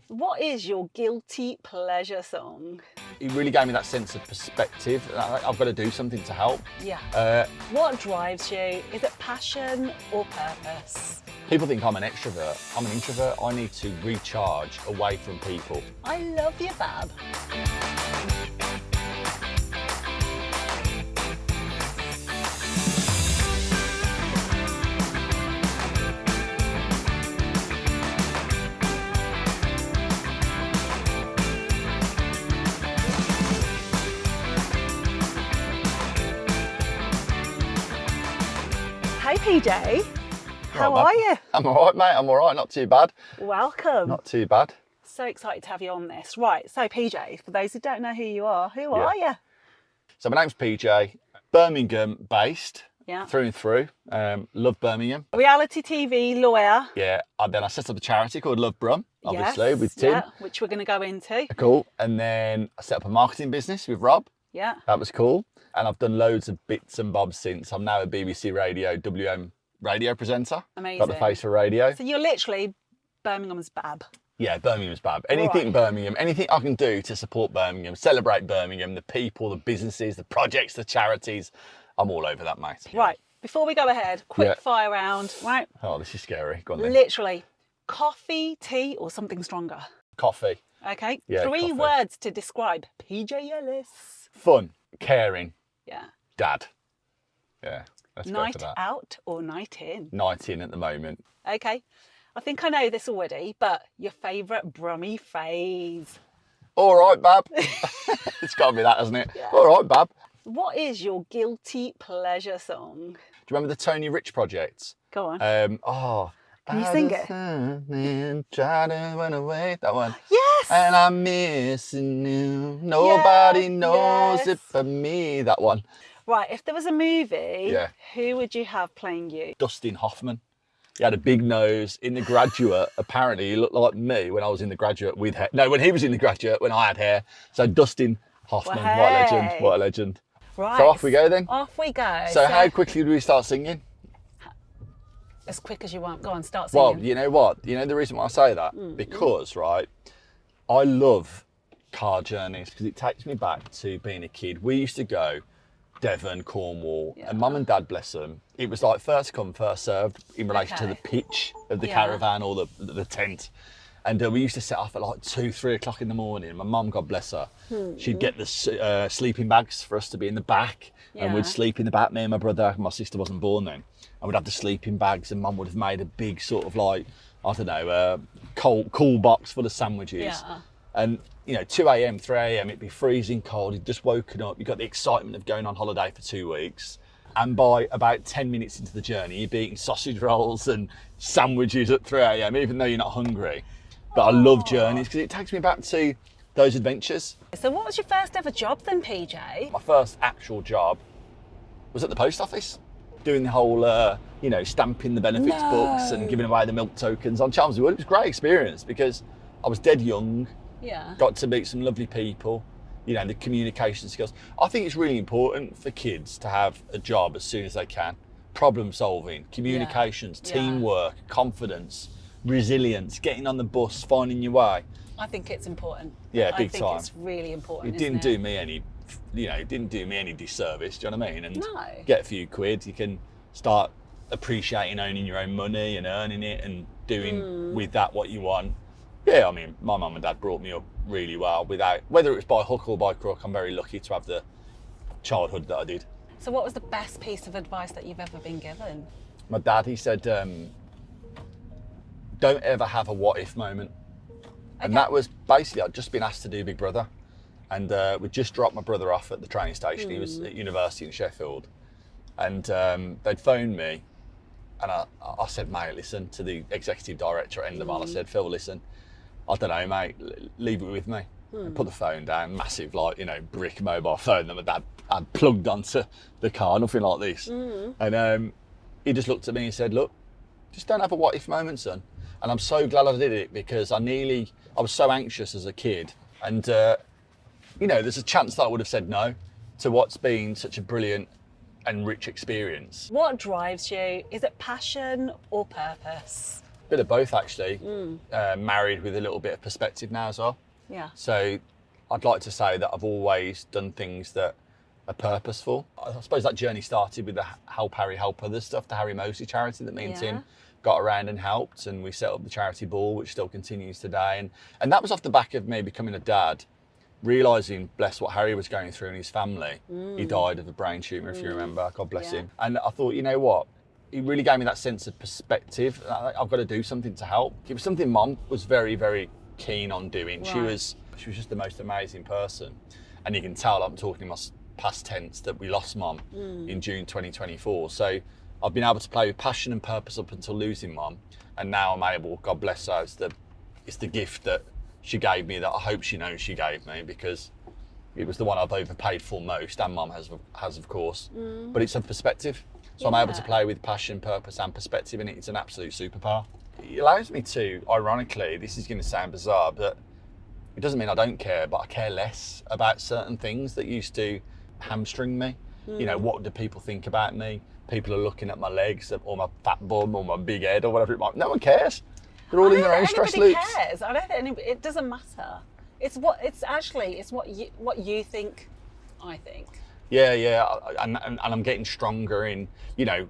What is your guilty pleasure song? It really gave me that sense of perspective. I've got to do something to help. Yeah. What drives you? Is it passion or purpose? People think I'm an extrovert. I'm an introvert. I need to recharge away from people. I love you, Bab. Hey PJ, how are you? I'm all right, mate. I'm all right. Not too bad. Welcome. Not too bad. So excited to have you on this. Right, so PJ, for those who don't know who you are, who are you? So my name's PJ, Birmingham based, Yeah. through and through. Love Birmingham. Reality TV lawyer. Yeah. And then I set up a charity called Love Brum, obviously, Yes, with Tim. yeah, which we're going to go into. Cool. And then I set up a marketing business with Rob. Yeah. That was cool. And I've done loads of bits and bobs since. I'm now a BBC Radio WM radio presenter. Amazing. Got the face for radio. So you're literally Birmingham's Bab. Yeah, Birmingham's Bab. Anything Right. Birmingham, anything I can do to support Birmingham, celebrate Birmingham, the people, the businesses, the projects, the charities, I'm all over that, mate. Right, before we go ahead, quick Yeah. fire round, right? Oh, this is scary. Go on then. Literally, coffee, tea, or something stronger? Coffee. Okay, Yeah, 3 coffee. words to describe PJ Ellis. Fun. Caring. Yeah. Dad. Yeah, let's go Night for that. out or night in? Night in at the moment. Okay, I think I know this already, but your favourite brummy phase. All right, Bab. It's got to be that, hasn't it? Yeah. All right, Bab. What is your guilty pleasure song? Do you remember the Tony Rich project? Go on. Can you sing it? Try to run away. That one. Yes! And I'm missing you. Nobody Yes, knows yes. it but me. That one. Right, if there was a movie, Yeah. who would you have playing you? Dustin Hoffman. He had a big nose. In The Graduate, apparently he looked like me when I was in The Graduate with hair. No, when he was in The Graduate, when I had hair. So Dustin Hoffman, Well, what a hey. legend, what a legend. Right. So off we go then. Off we go. So how quickly do we start singing? As quick as you want. Go on, start singing. Well, you know what? You know the reason why I say that? Because, right, I love car journeys because it takes me back to being a kid. We used to go Devon, Cornwall, Yeah. and Mum and Dad, bless them, it was like first come, first served in relation to the Okay. pitch of the Yeah. caravan or the tent. And we used to set off at like 2, 3 o'clock in the morning. My mum, God bless her, she'd get the sleeping bags for us to be in the back. And Yeah. we'd sleep in the back, me and my brother. My sister wasn't born then. And we'd have the sleeping bags and Mum would have made a big sort of like, I don't know, cool box full of sandwiches. Yeah. And, 2 a.m, 3 a.m, it'd be freezing cold. You'd just woken up. You got the excitement of going on holiday for 2 weeks. And by about 10 minutes into the journey, you'd be eating sausage rolls and sandwiches at 3 a.m, even though you're not hungry. But I love journeys because it takes me back to those adventures. So what was your first ever job then, PJ? My first actual job was at the post office, doing the whole, stamping the benefits books and giving away the milk tokens on Chelmsford Wood. It was a great experience because I was dead young, Yeah. got to meet some lovely people, the communication skills. I think it's really important for kids to have a job as soon as they can. Problem solving, communications, Yeah. teamwork, confidence, resilience, getting on the bus, finding your way. I think it's important. Yeah, big I think time. it's really important. It didn't do me any, it didn't do me any disservice. Do you know what I mean? And No. get a few quid, you can start appreciating owning your own money and earning it and doing with that what you want. Yeah, I mean, my mum and dad brought me up really well. Without whether it was by hook or by crook, I'm very lucky to have the childhood that I did. So what was the best piece of advice that you've ever been given? My dad, he said, don't ever have a what if moment. And that was basically, I'd just been asked to do Big Brother. And we'd just dropped my brother off at the train station. He was at university in Sheffield. And they'd phoned me. And I said, mate, listen, to the executive director at Endemol. I said, Phil, listen, I don't know, mate, leave it with me. And put the phone down, massive, brick mobile phone that my dad had plugged onto the car, nothing like this. And he just looked at me and said, look, just don't have a what if moment, son. And I'm so glad I did it because I was so anxious as a kid. And, there's a chance that I would have said no to what's been such a brilliant and rich experience. What drives you? Is it passion or purpose? bit of both actually. Married with a little bit of perspective now as well. Yeah. So I'd like to say that I've always done things that are purposeful. I suppose that journey started with the Help Harry Help Others stuff, the Harry Mosley charity that me and Tim got around and helped, and we set up the charity ball, which still continues today. And that was off the back of me becoming a dad, realising, bless, what Harry was going through in his family. He died of a brain tumour, if you remember, God bless him. And I thought, you know what? It really gave me that sense of perspective. I've got to do something to help. It was something Mum was very, very keen on doing. Right. She was just the most amazing person. And you can tell I'm talking in my past tense that we lost Mum in June 2024. So I've been able to play with passion and purpose up until losing Mum. And now I'm able, God bless her, it's the gift that she gave me that I hope she knows she gave me, because it was the one I've overpaid for most, and Mum has of course. But it's a perspective. So I'm able to play with passion, purpose and perspective, and it's an absolute superpower. It allows me to, ironically, this is going to sound bizarre, but it doesn't mean I don't care, but I care less about certain things that used to hamstring me. You know, what do people think about me? People are looking at my legs or my fat bum or my big head or whatever it might be. No one cares. They're all in their own stress loops. Cares. I don't think it doesn't matter. It's what you think, I think. Yeah, and I'm getting stronger in, you know,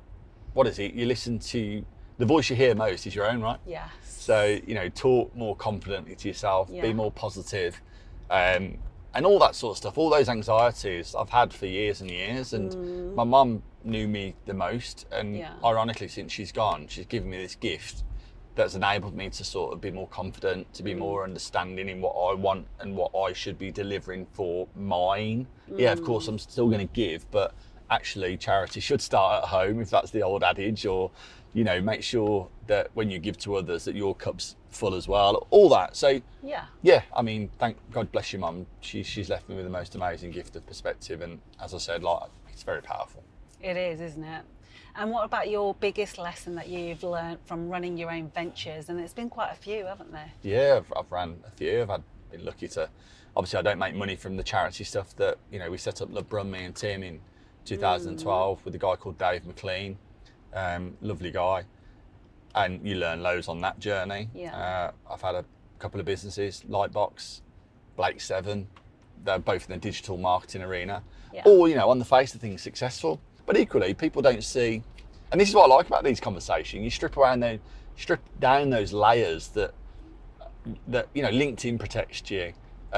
what is it? You listen to, the voice you hear most is your own, right? Yes. So, you know, talk more confidently to yourself, be more positive, and all that sort of stuff. All those anxieties I've had for years and years, and my mum knew me the most, and ironically, since she's gone, she's given me this gift that's enabled me to sort of be more confident, to be more understanding in what I want and what I should be delivering for mine. Yeah, of course, I'm still going to give, but actually charity should start at home, if that's the old adage, or, you know, make sure that when you give to others that your cup's full as well, all that. So yeah, I mean, thank God bless your mum. She's left me with the most amazing gift of perspective, and as I said, like, it's very powerful. It is, isn't it? And what about your biggest lesson that you've learned from running your own ventures? And it's been quite a few, haven't there? Yeah, I've ran a few. Been lucky to, obviously I don't make money from the charity stuff that, you know, we set up Bab of Brum, me and Tim, in 2012 with a guy called Dave McLean, lovely guy. And you learn loads on that journey. Yeah. I've had a couple of businesses, Lightbox, Blake 7, they're both in the digital marketing arena. Yeah. All, you know, on the face of things, successful. But equally, people don't see, and this is what I like about these conversations, you strip down those layers that you know, LinkedIn protects you,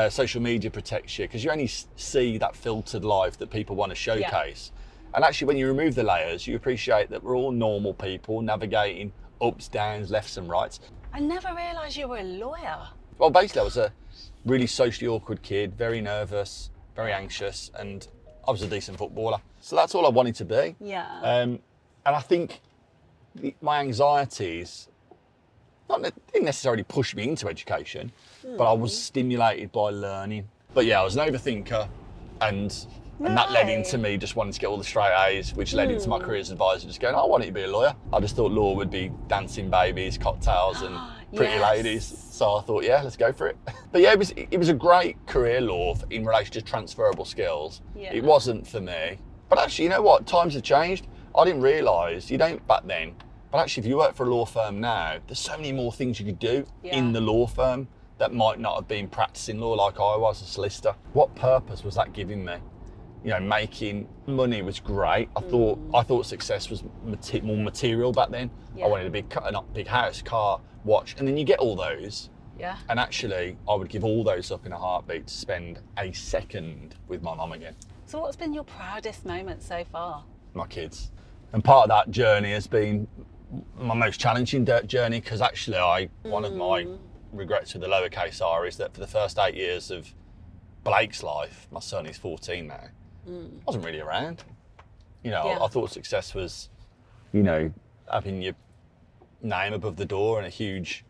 social media protects you, because you only see that filtered life that people want to showcase. Yeah. And actually, when you remove the layers, you appreciate that we're all normal people navigating ups, downs, lefts and rights. I never realised you were a lawyer. Well, basically, I was a really socially awkward kid, very nervous, very anxious, and I was a decent footballer. So that's all I wanted to be. Yeah. And I think my anxieties didn't necessarily push me into education, but I was stimulated by learning. But yeah, I was an overthinker, and that led into me just wanting to get all the straight A's, which led into my career as advisor, just going, I wanted to be a lawyer. I just thought law would be dancing babies, cocktails and pretty ladies. So I thought, yeah, let's go for it. But yeah, it was a great career, law, in relation to transferable skills. Yeah. It wasn't for me. But actually, you know what? Times have changed. I didn't realise, you don't back then, but actually if you work for a law firm now, there's so many more things you could do in the law firm that might not have been practicing law like I was, a solicitor. What purpose was that giving me? You know, making money was great. I thought success was more material back then. Yeah. I wanted a big house, car, watch, and then you get all those. Yeah. And actually, I would give all those up in a heartbeat to spend a second with my mum again. So what's been your proudest moment so far? My kids. And part of that journey has been my most challenging journey, because actually one of my regrets with the lowercase r is that for the first 8 years of Blake's life, my son is 14 now, I wasn't really around. You know, I thought success was, you know, having your name above the door and a huge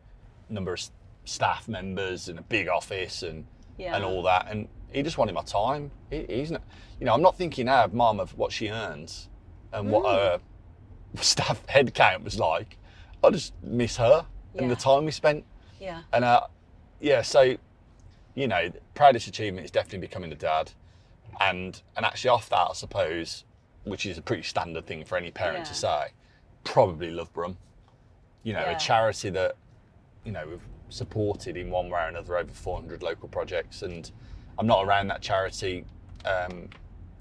number of staff members and a big office and all that. And he just wanted my time. He's not, you know, I'm not thinking now of Mum of what she earns and what her staff head count was like. I just miss her and the time we spent. Yeah. And so, you know, the proudest achievement is definitely becoming a dad. And actually off that, I suppose, which is a pretty standard thing for any parent to say, probably love Brum. You know, Yeah. a charity that, you know, we've supported in one way or another over 400 local projects, and I'm not around that charity,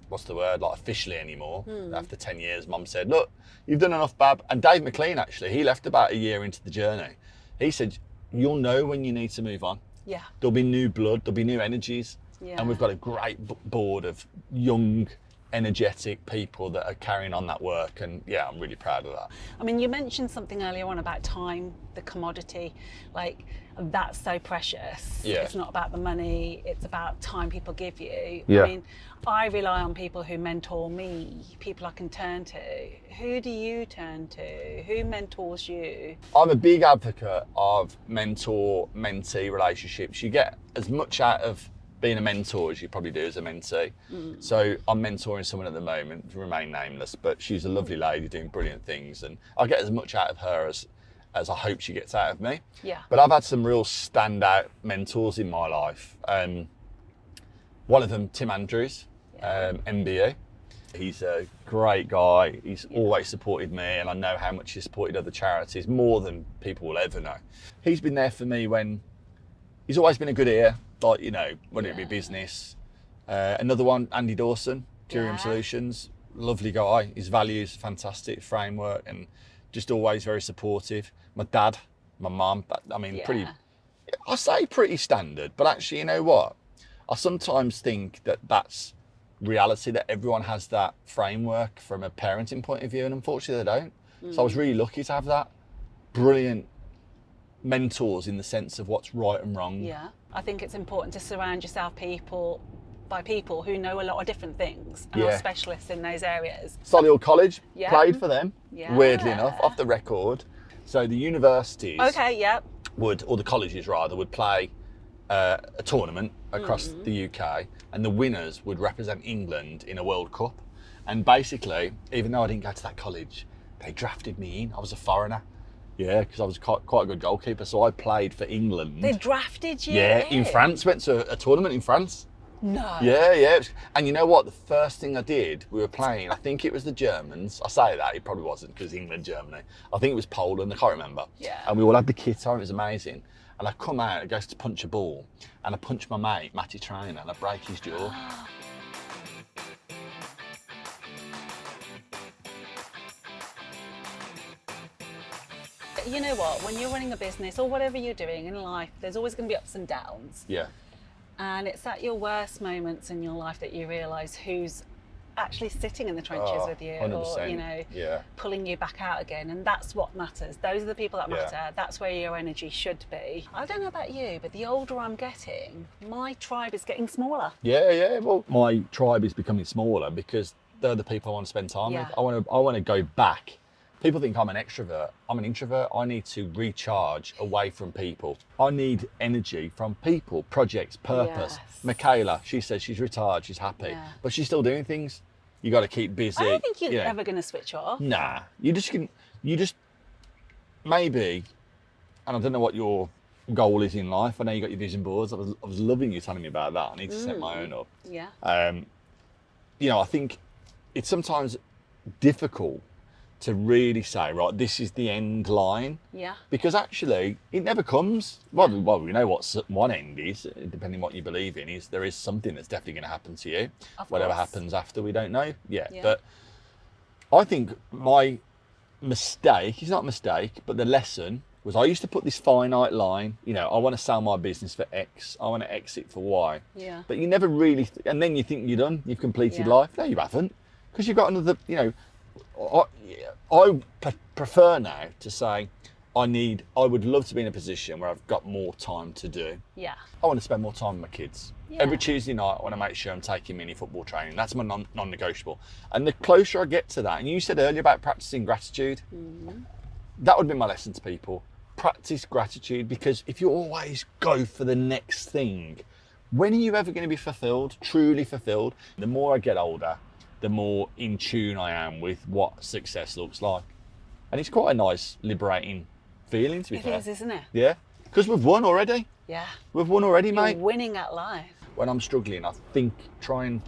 what's the word, like officially anymore. After 10 years, Mum said, look, you've done enough, Bab. And Dave McLean, actually, he left about a year into the journey. He said, you'll know when you need to move on. Yeah. There'll be new blood, there'll be new energies. Yeah. And we've got a great board of young, energetic people that are carrying on that work. And yeah, I'm really proud of that. I mean, you mentioned something earlier on about time, the commodity, like that's so precious. Yeah. It's not about the money, it's about time people give you. Yeah. I mean, I rely on people who mentor me, people I can turn to. Who do you turn to? Who mentors you? I'm a big advocate of mentor-mentee relationships. You get as much out of being a mentor as you probably do as a mentee. So I'm mentoring someone at the moment, to remain nameless, but she's a lovely lady doing brilliant things, and I get as much out of her as I hope she gets out of me. Yeah. But I've had some real standout mentors in my life. One of them, Tim Andrews, MBE. He's a great guy. He's always supported me, and I know how much he's supported other charities, more than people will ever know. He's been there for me when he's always been a good ear, like, you know, whether it be business. Another one, Andy Dawson, Curium Solutions, lovely guy. His values, fantastic framework, and just always very supportive. My dad, my mum, I mean, I say pretty standard, but actually, you know what? I sometimes think that that's reality, that everyone has that framework from a parenting point of view, and unfortunately they don't. So I was really lucky to have that. Brilliant mentors in the sense of what's right and wrong. Yeah. I think it's important to surround yourself by people who know a lot of different things and are specialists in those areas. Solihull College, played for them, weirdly enough, off the record. So the universities or the colleges rather, would play a tournament across the UK, and the winners would represent England in a World Cup. And basically, even though I didn't go to that college, they drafted me in. I was a foreigner. Yeah, because I was quite a good goalkeeper, so I played for England. They drafted you in France. Went to a tournament in France. No. Yeah. And you know what? The first thing I did, we were playing, I think it was the Germans. I say that, it probably wasn't, because England, Germany. I think it was Poland, I can't remember. Yeah. And we all had the kit on, it was amazing. And I come out, I goes to punch a ball, and I punch my mate, Matty Trainer, and I break his jaw. You know what, when you're running a business or whatever you're doing in life, there's always going to be ups and downs. Yeah. And it's at your worst moments in your life that you realise who's actually sitting in the trenches with you 100%. or, you know, pulling you back out again. And that's what matters. Those are the people that matter. That's where your energy should be. I don't know about you, but the older I'm getting, my tribe is getting smaller. Yeah. Well, my tribe is becoming smaller because they're the people I want to spend time with. I want to go back. People think I'm an extrovert. I'm an introvert. I need to recharge away from people. I need energy from people, projects, purpose. Yes. Michaela, she says she's retired, she's happy, but she's still doing things. You got to keep busy. I don't think you're ever going to switch off. Nah, you just maybe, and I don't know what your goal is in life. I know you got your vision boards. I was loving you telling me about that. I need to set my own up. Yeah. You know, I think it's sometimes difficult to really say, right, this is the end line. Yeah. Because actually, it never comes. Well, we know what one end is, depending on what you believe in, is there is something that's definitely going to happen to you. Whatever happens after, we don't know yet. But I think my mistake, it's not a mistake, but the lesson was I used to put this finite line, you know, I want to sell my business for X, I want to exit for Y. Yeah. But you never really, and then you think you're done, you've completed life. No, you haven't. Because you've got another, you know, I prefer now to say I would love to be in a position where I've got more time to do. Yeah. I want to spend more time with my kids. Every Tuesday night I want to make sure I'm taking mini football training. That's my non-negotiable. And the closer I get to that, and you said earlier about practicing gratitude, that would be my lesson to people. Practice gratitude, because if you always go for the next thing, when are you ever going to be fulfilled, truly fulfilled? The more I get older, the more in tune I am with what success looks like. And it's quite a nice, liberating feeling, to be fair. It is, isn't it? Yeah, because we've won already. Yeah. We've won already, You're mate. winning at life. When I'm struggling, I think, try and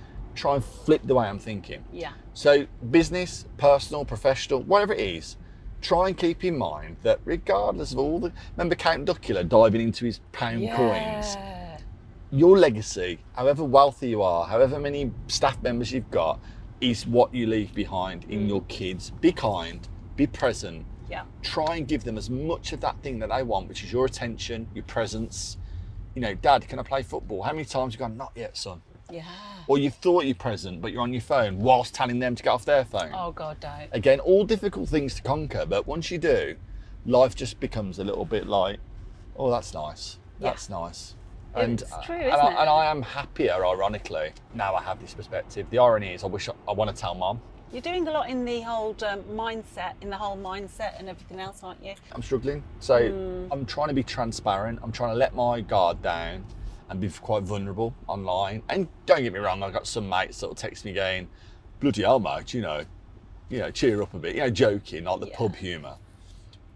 flip the way I'm thinking. Yeah. So business, personal, professional, whatever it is, try and keep in mind that regardless of all the, remember Count Duckula diving into his pound coins? Your legacy, however wealthy you are, however many staff members you've got, is what you leave behind in your kids. Be kind, be present. Yeah. Try and give them as much of that thing that they want, which is your attention, your presence. You know, Dad, can I play football? How many times have you gone, not yet, son? Yeah. Or you thought you're present, but you're on your phone whilst telling them to get off their phone. Oh God, don't. Again, all difficult things to conquer, but once you do, life just becomes a little bit like, oh, that's nice. That's nice. And, it's true, and isn't it? And I am happier, ironically, now I have this perspective. The irony is, I want to tell Mum. You're doing a lot in the whole mindset, and everything else, aren't you? I'm struggling. So I'm trying to be transparent. I'm trying to let my guard down and be quite vulnerable online. And don't get me wrong, I've got some mates that'll text me going, bloody hell, mate, you know, cheer up a bit, joking, like the pub humour.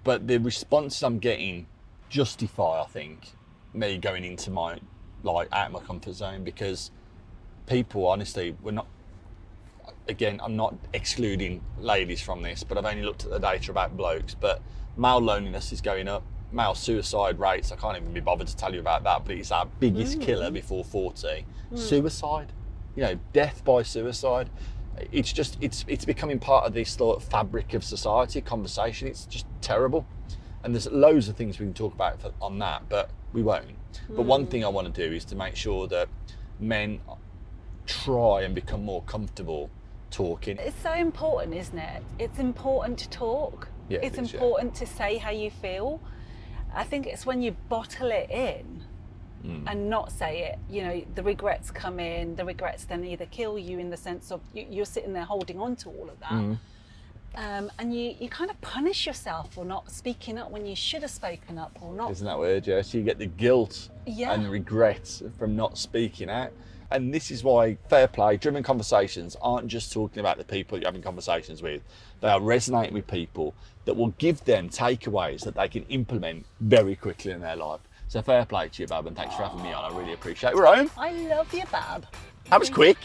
But the responses I'm getting justify, I think, me going into my, out of my comfort zone, because people, honestly, I'm not excluding ladies from this, but I've only looked at the data about blokes, but male loneliness is going up, male suicide rates, I can't even be bothered to tell you about that, but it's our biggest killer before 40. Suicide, death by suicide. It's just, it's becoming part of this sort of fabric of society, conversation. It's just terrible. And there's loads of things we can talk about on that, but we won't. But one thing I want to do is to make sure that men try and become more comfortable talking. It's so important, isn't it? It's important to talk. Yeah, it's important to say how you feel. I think it's when you bottle it in and not say it, the regrets come in, the regrets then either kill you in the sense of you're sitting there holding on to all of that. And you kind of punish yourself for not speaking up when you should have spoken up or not. Isn't that weird, yeah? So you get the guilt and the regrets from not speaking out. And this is why fair play, driven conversations aren't just talking about the people you're having conversations with. They are resonating with people that will give them takeaways that they can implement very quickly in their life. So fair play to you, Bab, and thanks for having me on. I really appreciate it. We're home. I love you, Bab. That was quick.